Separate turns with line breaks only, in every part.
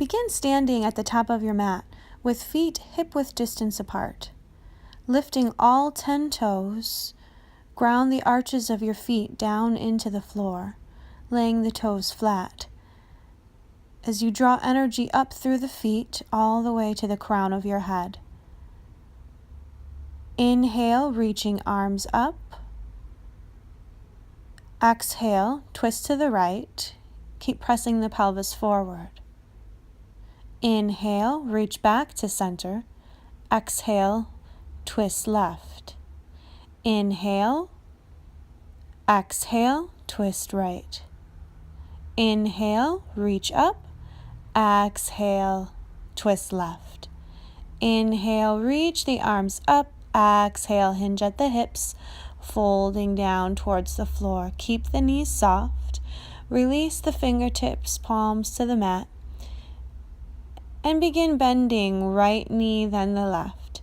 Begin standing at the top of your mat with feet hip-width distance apart. Lifting all 10 toes, ground the arches of your feet down into the floor, laying the toes flat. As you draw energy up through the feet all the way to the crown of your head. Inhale, reaching arms up. Exhale, twist to the right. Keep pressing the pelvis forward. Inhale, reach back to center. Exhale, twist left. Inhale, exhale, twist right. Inhale, reach up. Exhale, twist left. Inhale, reach the arms up. Exhale, hinge at the hips, folding down towards the floor. Keep the knees soft. Release the fingertips, palms to the mat. And begin bending right knee, then the left.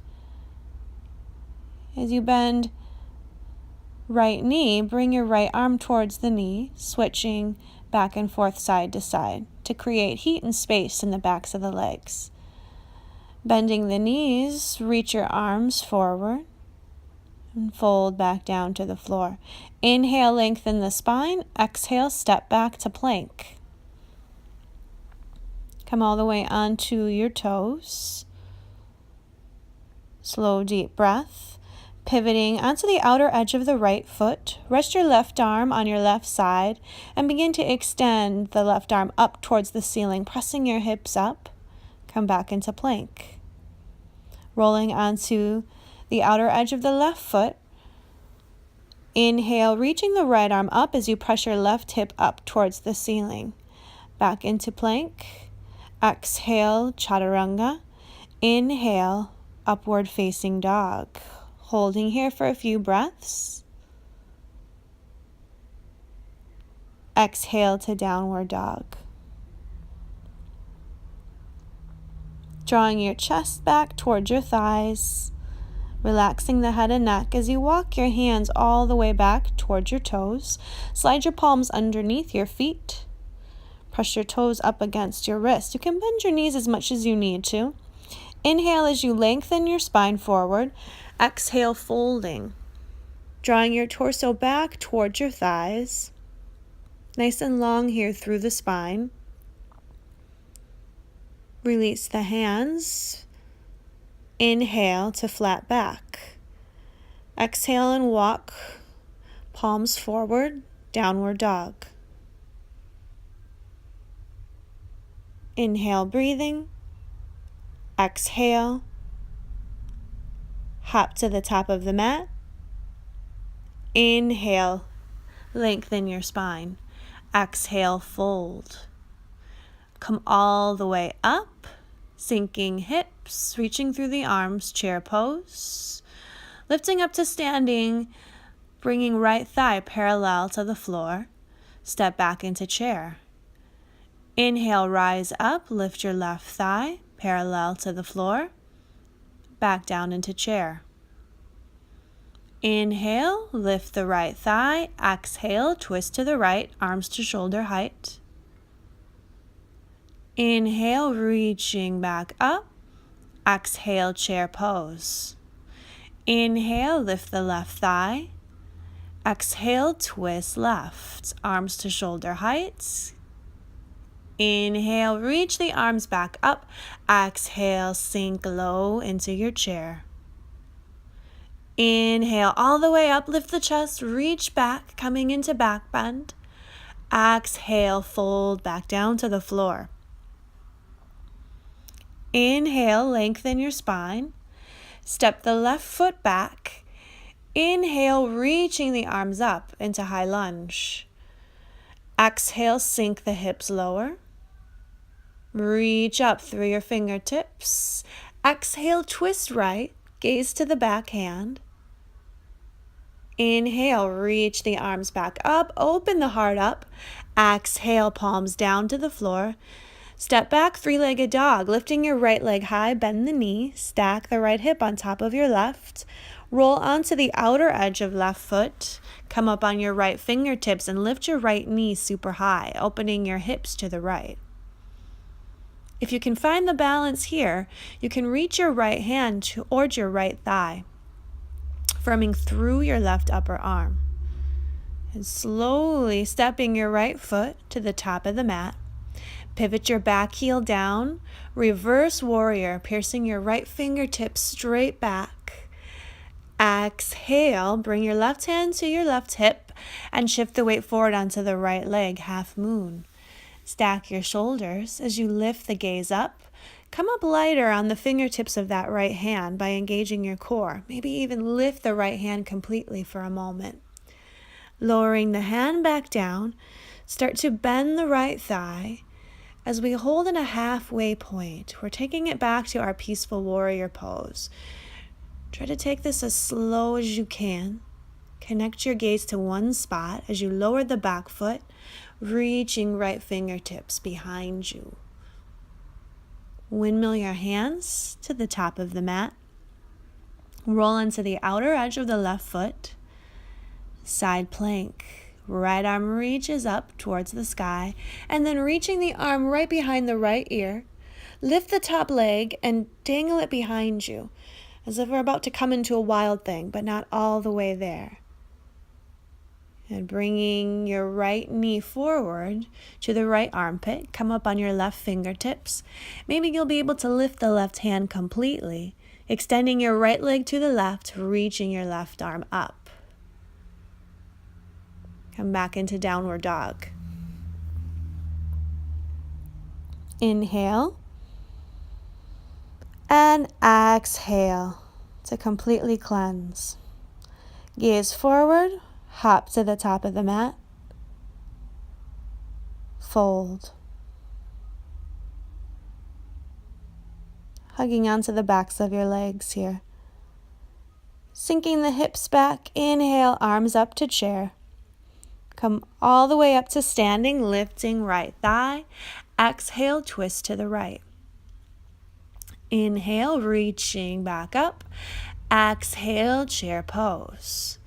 As you bend right knee, bring your right arm towards the knee, switching back and forth side to side to create heat and space in the backs of the legs. Bending the knees, reach your arms forward and fold back down to the floor. Inhale, lengthen the spine. Exhale, step back to plank. Come all the way onto your toes. Slow, deep breath. Pivoting onto the outer edge of the right foot. Rest your left arm on your left side and begin to extend the left arm up towards the ceiling, pressing your hips up. Come back into plank. Rolling onto the outer edge of the left foot. Inhale, reaching the right arm up as you press your left hip up towards the ceiling. Back into plank. Exhale, chaturanga. Inhale, upward facing dog. Holding here for a few breaths. Exhale to downward dog. Drawing your chest back towards your thighs. Relaxing the head and neck as you walk your hands all the way back towards your toes. Slide your palms underneath your feet. Press your toes up against your wrist. You can bend your knees as much as you need to. Inhale as you lengthen your spine forward. Exhale, folding. Drawing your torso back towards your thighs. Nice and long here through the spine. Release the hands. Inhale to flat back. Exhale and walk. Palms forward, downward dog. Inhale, breathing. Exhale. Hop to the top of the mat. Inhale, lengthen your spine. Exhale, fold. Come all the way up, sinking hips, reaching through the arms, chair pose. Lifting up to standing, bringing right thigh parallel to the floor. Step back into chair. Inhale, rise up, lift your left thigh parallel to the floor. Back down into chair. Inhale, lift the right thigh. Exhale, twist to the right, arms to shoulder height. Inhale, reaching back up. Exhale, chair pose. Inhale, lift the left thigh. Exhale, twist left, arms to shoulder height. Inhale, reach the arms back up. Exhale, sink low into your chair. Inhale, all the way up, lift the chest, reach back, coming into back bend. Exhale, fold back down to the floor. Inhale, lengthen your spine. Step the left foot back. Inhale, reaching the arms up into high lunge. Exhale, sink the hips lower. Reach up through your fingertips. Exhale, twist right, gaze to the back hand. Inhale, reach the arms back up, open the heart up. Exhale, palms down to the floor. Step back, three-legged dog, lifting your right leg high, bend the knee, stack the right hip on top of your left. Roll onto the outer edge of left foot. Come up on your right fingertips and lift your right knee super high, opening your hips to the right. If you can find the balance here, you can reach your right hand towards your right thigh, firming through your left upper arm. And slowly stepping your right foot to the top of the mat. Pivot your back heel down, reverse warrior, piercing your right fingertips straight back. Exhale, bring your left hand to your left hip and shift the weight forward onto the right leg, half moon. Stack your shoulders as you lift the gaze up. Come up lighter on the fingertips of that right hand by engaging your core. Maybe even lift the right hand completely for a moment. Lowering the hand back down, start to bend the right thigh. As we hold in a halfway point, we're taking it back to our peaceful warrior pose. Try to take this as slow as you can. Connect your gaze to one spot as you lower the back foot, reaching right fingertips behind you. Windmill your hands to the top of the mat. Roll into the outer edge of the left foot. Side plank. Right arm reaches up towards the sky, and then reaching the arm right behind the right ear. Lift the top leg and dangle it behind you, as if we're about to come into a wild thing, but not all the way there. And bringing your right knee forward to the right armpit, come up on your left fingertips. Maybe you'll be able to lift the left hand completely, extending your right leg to the left, reaching your left arm up. Come back into downward dog. Inhale and exhale to completely cleanse. Gaze forward, hop to the top of the mat, fold. Hugging onto the backs of your legs here. Sinking the hips back, inhale, arms up to chair. Come all the way up to standing, lifting right thigh. Exhale, twist to the right. Inhale, reaching back up. Exhale, chair pose.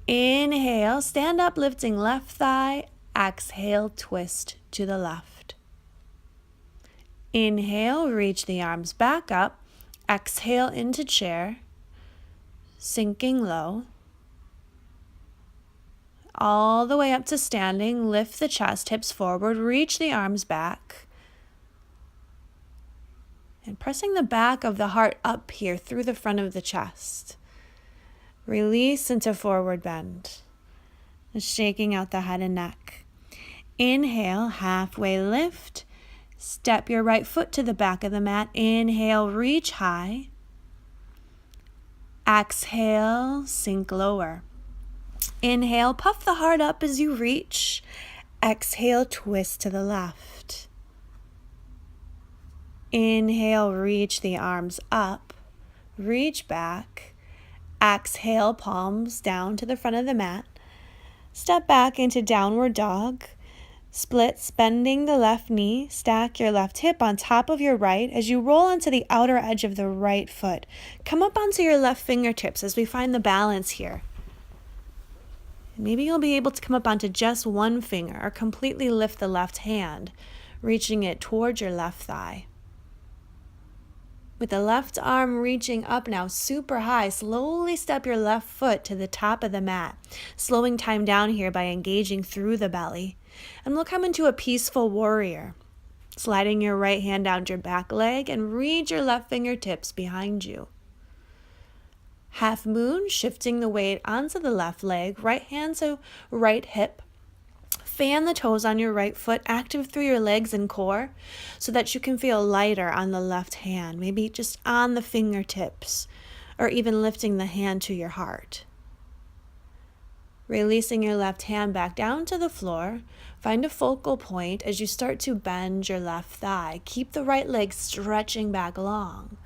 Inhale, stand up, lifting left thigh. Exhale, twist to the left. Inhale, reach the arms back up. Exhale into chair. Sinking low. All the way up to standing, lift the chest, hips forward, reach the arms back. And pressing the back of the heart up here through the front of the chest. Release into forward bend. And shaking out the head and neck. Inhale, halfway lift. Step your right foot to the back of the mat. Inhale, reach high. Exhale, sink lower. Inhale, puff the heart up as you reach. Exhale, twist to the left. Inhale, reach the arms up. Reach back. Exhale, palms down to the front of the mat. Step back into downward dog. Splits, bending the left knee. Stack your left hip on top of your right as you roll onto the outer edge of the right foot. Come up onto your left fingertips as we find the balance here. Maybe you'll be able to come up onto just one finger or completely lift the left hand, reaching it towards your left thigh. With the left arm reaching up now super high, slowly step your left foot to the top of the mat, slowing time down here by engaging through the belly. And we'll come into a peaceful warrior, sliding your right hand down your back leg and reach your left fingertips behind you. Half moon, shifting the weight onto the left leg, right hand to right hip. Fan the toes on your right foot, active through your legs and core so that you can feel lighter on the left hand, maybe just on the fingertips or even lifting the hand to your heart. Releasing your left hand back down to the floor, find a focal point as you start to bend your left thigh. Keep the right leg stretching back long.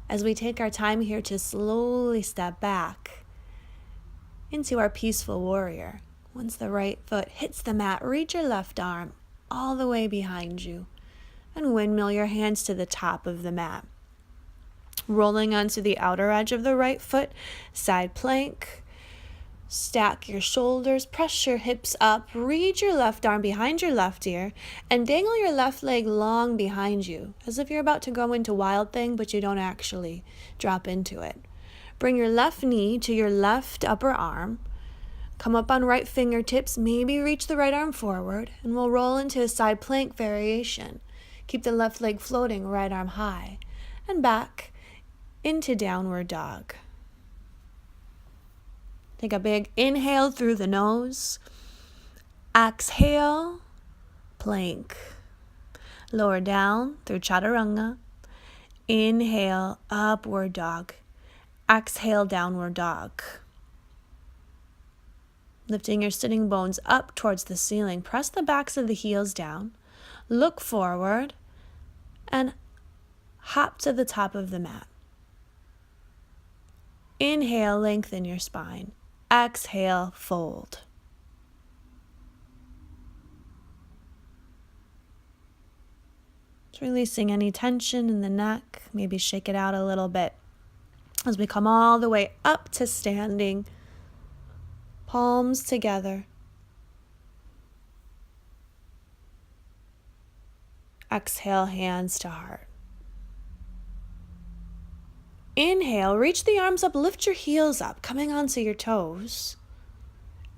As we take our time here to slowly step back into our peaceful warrior. Once the right foot hits the mat, reach your left arm all the way behind you and windmill your hands to the top of the mat. Rolling onto the outer edge of the right foot, side plank. Stack your shoulders, press your hips up, reach your left arm behind your left ear, and dangle your left leg long behind you, as if you're about to go into Wild Thing, but you don't actually drop into it. Bring your left knee to your left upper arm. Come up on right fingertips, maybe reach the right arm forward, and we'll roll into a side plank variation. Keep the left leg floating, right arm high, and back into downward dog. Take a big inhale through the nose. Exhale, plank. Lower down through chaturanga. Inhale, upward dog. Exhale, downward dog. Lifting your sitting bones up towards the ceiling. Press the backs of the heels down. Look forward and hop to the top of the mat. Inhale, lengthen your spine. Exhale, fold. Just releasing any tension in the neck. Maybe shake it out a little bit as we come all the way up to standing. Palms together. Exhale, hands to heart. Inhale, reach the arms up, lift your heels up, coming onto your toes.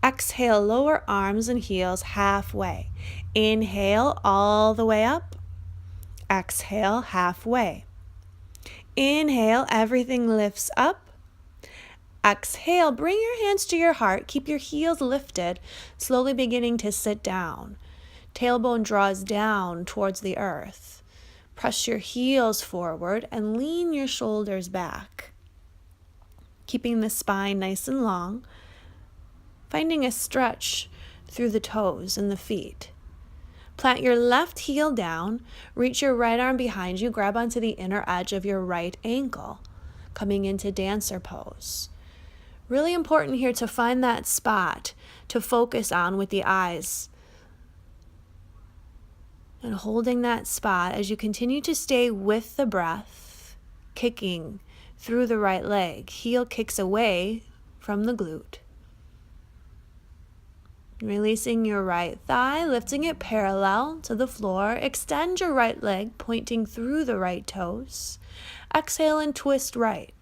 Exhale, lower arms and heels halfway. Inhale, all the way up. Exhale, halfway. Inhale, everything lifts up. Exhale, bring your hands to your heart. Keep your heels lifted, slowly beginning to sit down. Tailbone draws down towards the earth. Press your heels forward and lean your shoulders back. Keeping the spine nice and long. Finding a stretch through the toes and the feet. Plant your left heel down. Reach your right arm behind you. Grab onto the inner edge of your right ankle. Coming into dancer pose. Really important here to find that spot to focus on with the eyes. And holding that spot as you continue to stay with the breath, kicking through the right leg. Heel kicks away from the glute. Releasing your right thigh, lifting it parallel to the floor. Extend your right leg, pointing through the right toes. Exhale and twist right.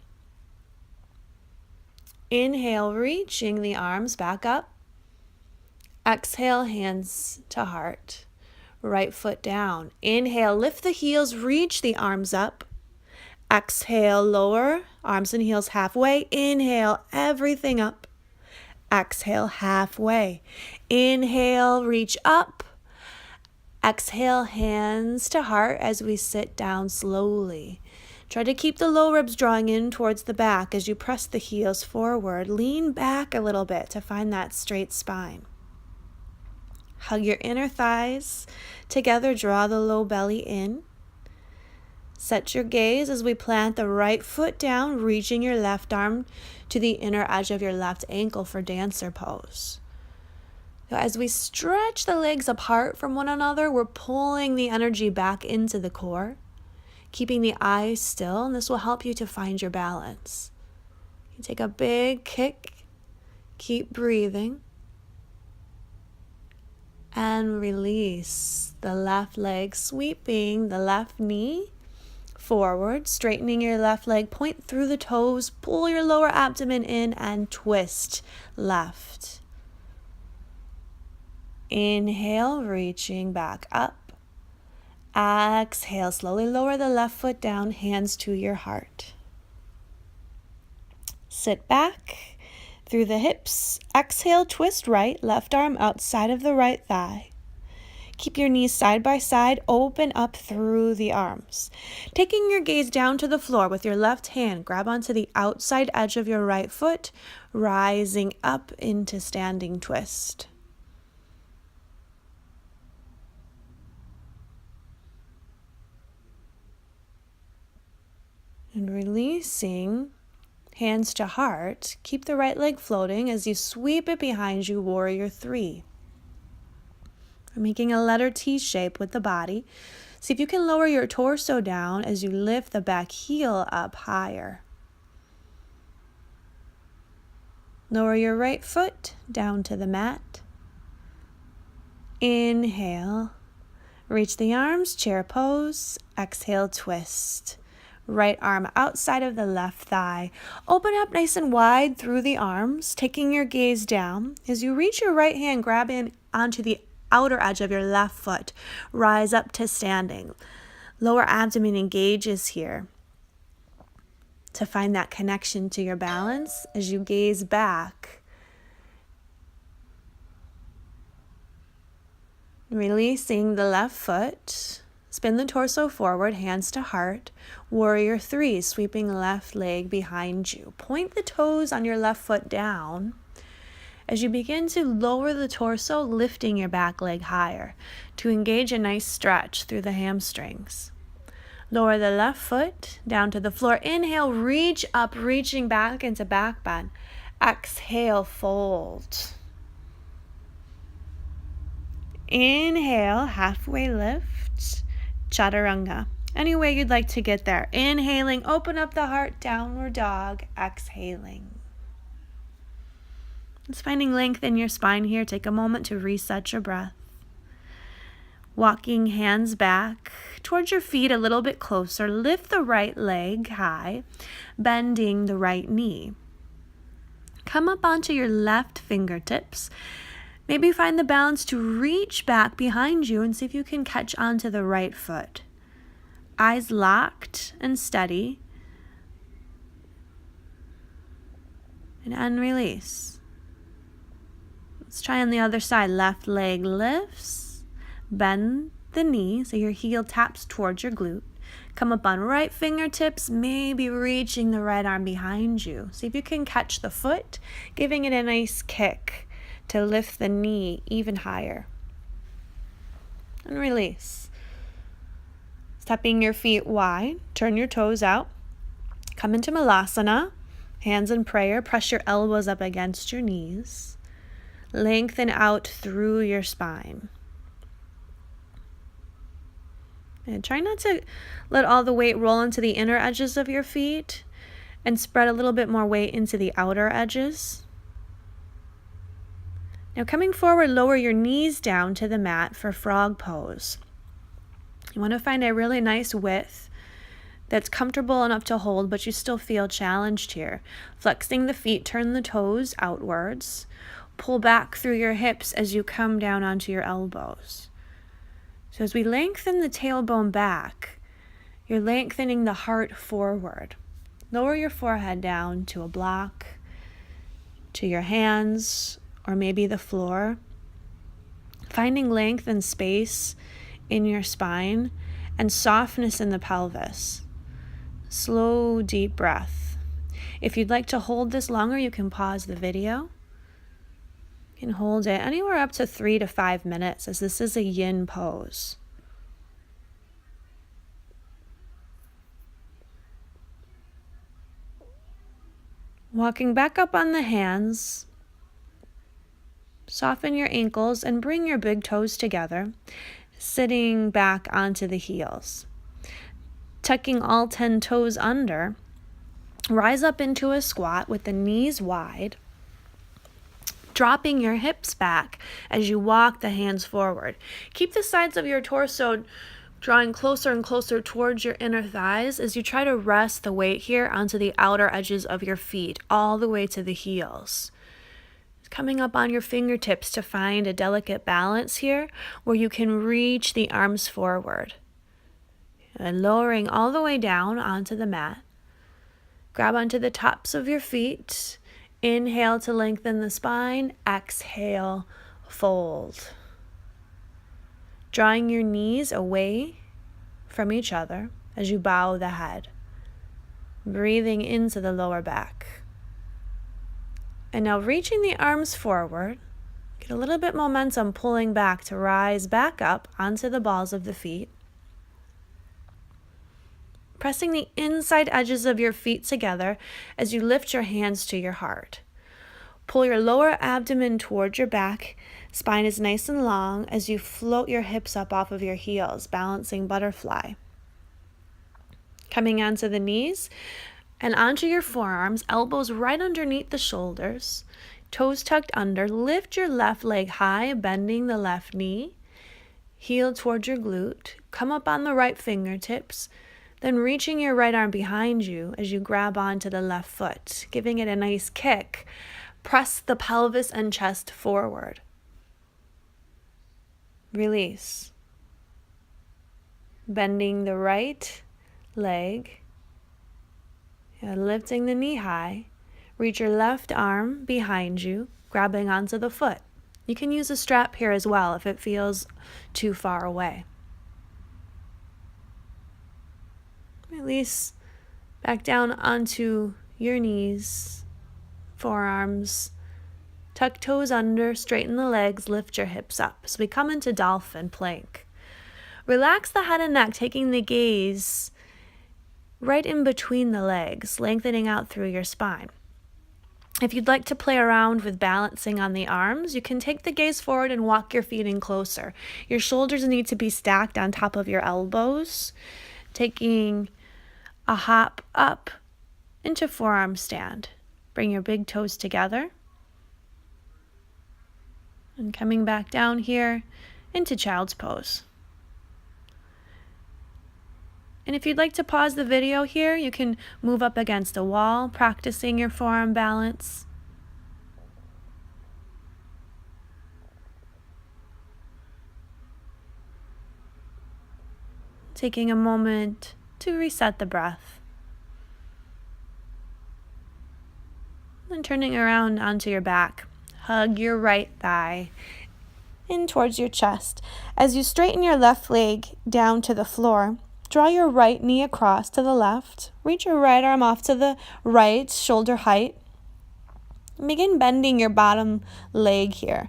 Inhale, reaching the arms back up. Exhale, hands to heart. Right foot down. Inhale, lift the heels, reach the arms up. Exhale, lower, arms and heels halfway. Inhale, everything up. Exhale, halfway. Inhale, reach up. Exhale, hands to heart as we sit down slowly. Try to keep the low ribs drawing in towards the back as you press the heels forward. Lean back a little bit to find that straight spine. Hug your inner thighs together, draw the low belly in. Set your gaze as we plant the right foot down, reaching your left arm to the inner edge of your left ankle for dancer pose. So as we stretch the legs apart from one another, we're pulling the energy back into the core, keeping the eyes still, and this will help you to find your balance. You take a big kick, keep breathing. And release the left leg, sweeping the left knee forward, straightening your left leg, point through the toes, pull your lower abdomen in and twist left. Inhale, reaching back up. Exhale, slowly lower the left foot down, hands to your heart. Sit back. Through the hips, exhale, twist right, left arm outside of the right thigh. Keep your knees side by side, open up through the arms. Taking your gaze down to the floor with your left hand, grab onto the outside edge of your right foot, rising up into standing twist. And releasing. Hands to heart, keep the right leg floating as you sweep it behind you, warrior 3. We're making a letter T shape with the body. See if you can lower your torso down as you lift the back heel up higher. Lower your right foot down to the mat. Inhale, reach the arms, chair pose. Exhale, twist. Right arm outside of the left thigh. Open up nice and wide through the arms, taking your gaze down. As you reach your right hand, grab in onto the outer edge of your left foot. Rise up to standing. Lower abdomen engages here to find that connection to your balance as you gaze back. Releasing the left foot. Spin the torso forward, hands to heart. Warrior 3, sweeping left leg behind you. Point the toes on your left foot down. As you begin to lower the torso, lifting your back leg higher to engage a nice stretch through the hamstrings. Lower the left foot down to the floor. Inhale, reach up, reaching back into back bend. Exhale, fold. Inhale, halfway lift. Chaturanga. Any way you'd like to get there. Inhaling, open up the heart, downward dog. Exhaling. Just finding length in your spine here. Take a moment to reset your breath. Walking hands back towards your feet a little bit closer. Lift the right leg high, bending the right knee. Come up onto your left fingertips. Maybe find the balance to reach back behind you and see if you can catch onto the right foot. Eyes locked and steady. And unrelease. Let's try on the other side. Left leg lifts. Bend the knee so your heel taps towards your glute. Come up on right fingertips, maybe reaching the right arm behind you. See if you can catch the foot, giving it a nice kick to lift the knee even higher. And release. Stepping your feet wide, turn your toes out. Come into Malasana, hands in prayer. Press your elbows up against your knees. Lengthen out through your spine. And try not to let all the weight roll into the inner edges of your feet and spread a little bit more weight into the outer edges. Now coming forward, lower your knees down to the mat for frog pose. You want to find a really nice width that's comfortable enough to hold, but you still feel challenged here. Flexing the feet, turn the toes outwards. Pull back through your hips as you come down onto your elbows. So as we lengthen the tailbone back, you're lengthening the heart forward. Lower your forehead down to a block, to your hands, or maybe the floor. Finding length and space in your spine and softness in the pelvis. Slow, deep breath. If you'd like to hold this longer, you can pause the video. You can hold it anywhere up to 3 to 5 minutes, as this is a yin pose. Walking back up on the hands. Soften your ankles and bring your big toes together, sitting back onto the heels. Tucking all 10 toes under, rise up into a squat with the knees wide, dropping your hips back as you walk the hands forward. Keep the sides of your torso drawing closer and closer towards your inner thighs as you try to rest the weight here onto the outer edges of your feet, all the way to the heels. Coming up on your fingertips to find a delicate balance here where you can reach the arms forward. And lowering all the way down onto the mat. Grab onto the tops of your feet. Inhale to lengthen the spine. Exhale, fold. Drawing your knees away from each other as you bow the head. Breathing into the lower back. And now reaching the arms forward, get a little bit momentum pulling back to rise back up onto the balls of the feet. Pressing the inside edges of your feet together as you lift your hands to your heart. Pull your lower abdomen towards your back. Spine is nice and long as you float your hips up off of your heels, balancing butterfly. Coming onto the knees And onto your forearms, elbows right underneath the shoulders, toes tucked under. Lift your left leg high, bending the left knee. Heel towards your glute. Come up on the right fingertips. Then reaching your right arm behind you as you grab onto the left foot, giving it a nice kick. Press the pelvis and chest forward. Release. Bending the right leg. Lifting the knee high. Reach your left arm behind you, grabbing onto the foot. You can use a strap here as well if it feels too far away. Release back down onto your knees, forearms. Tuck toes under, straighten the legs, lift your hips up. So we come into dolphin plank. Relax the head and neck, taking the gaze right in between the legs, lengthening out through your spine. If you'd like to play around with balancing on the arms, you can take the gaze forward and walk your feet in closer. Your shoulders need to be stacked on top of your elbows, taking a hop up into forearm stand. Bring your big toes together. And coming back down here into child's pose. And if you'd like to pause the video here, you can move up against a wall, practicing your forearm balance. Taking a moment to reset the breath. And turning around onto your back. Hug your right thigh in towards your chest. As you straighten your left leg down to the floor, draw your right knee across to the left. Reach your right arm off to the right, shoulder height. Begin bending your bottom leg here.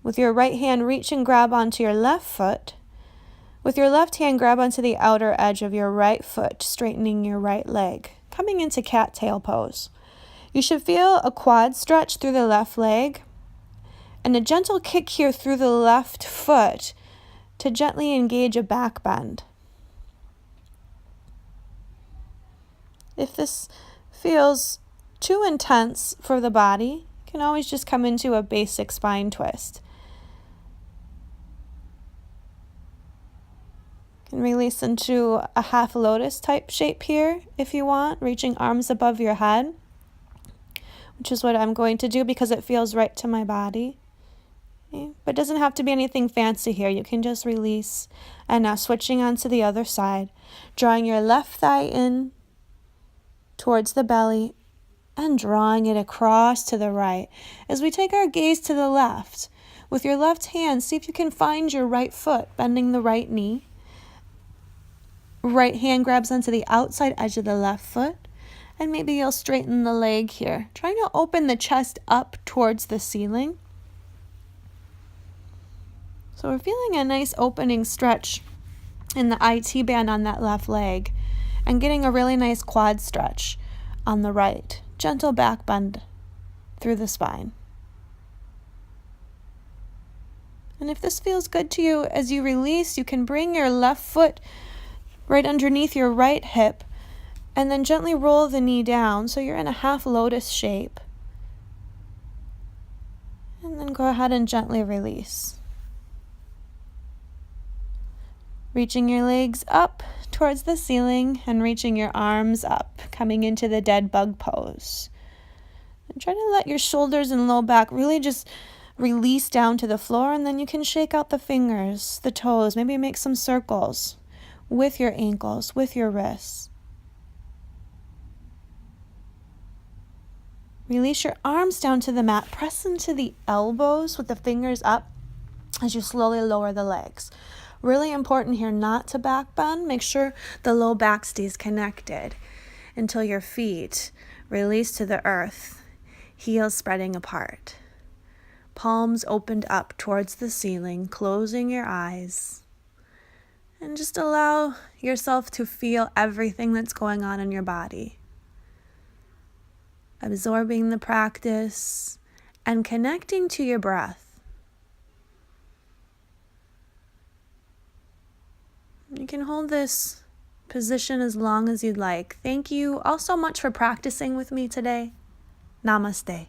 With your right hand, reach and grab onto your left foot. With your left hand, grab onto the outer edge of your right foot, straightening your right leg. Coming into cat-tail pose. You should feel a quad stretch through the left leg and a gentle kick here through the left foot to gently engage a back bend. If this feels too intense for the body, you can always just come into a basic spine twist. You can release into a half lotus type shape here if you want, reaching arms above your head, which is what I'm going to do because it feels right to my body. Okay. But it doesn't have to be anything fancy here. You can just release. And now switching on to the other side, drawing your left thigh in towards the belly and drawing it across to the right. As we take our gaze to the left, with your left hand, see if you can find your right foot, bending the right knee. Right hand grabs onto the outside edge of the left foot. And maybe you'll straighten the leg here. Trying to open the chest up towards the ceiling. So we're feeling a nice opening stretch in the IT band on that left leg. And getting a really nice quad stretch on the right. Gentle back bend through the spine. And if this feels good to you, as you release, you can bring your left foot right underneath your right hip. And then gently roll the knee down so you're in a half lotus shape. And then go ahead and gently release. Reaching your legs up towards the ceiling and reaching your arms up, coming into the dead bug pose. And try to let your shoulders and low back really just release down to the floor, and then you can shake out the fingers, the toes, maybe make some circles with your ankles, with your wrists. Release your arms down to the mat. Press into the elbows with the fingers up as you slowly lower the legs. Really important here not to back bend. Make sure the low back stays connected until your feet release to the earth, heels spreading apart. Palms opened up towards the ceiling, closing your eyes. And just allow yourself to feel everything that's going on in your body. Absorbing the practice and connecting to your breath. You can hold this position as long as you'd like. Thank you all so much for practicing with me today. Namaste.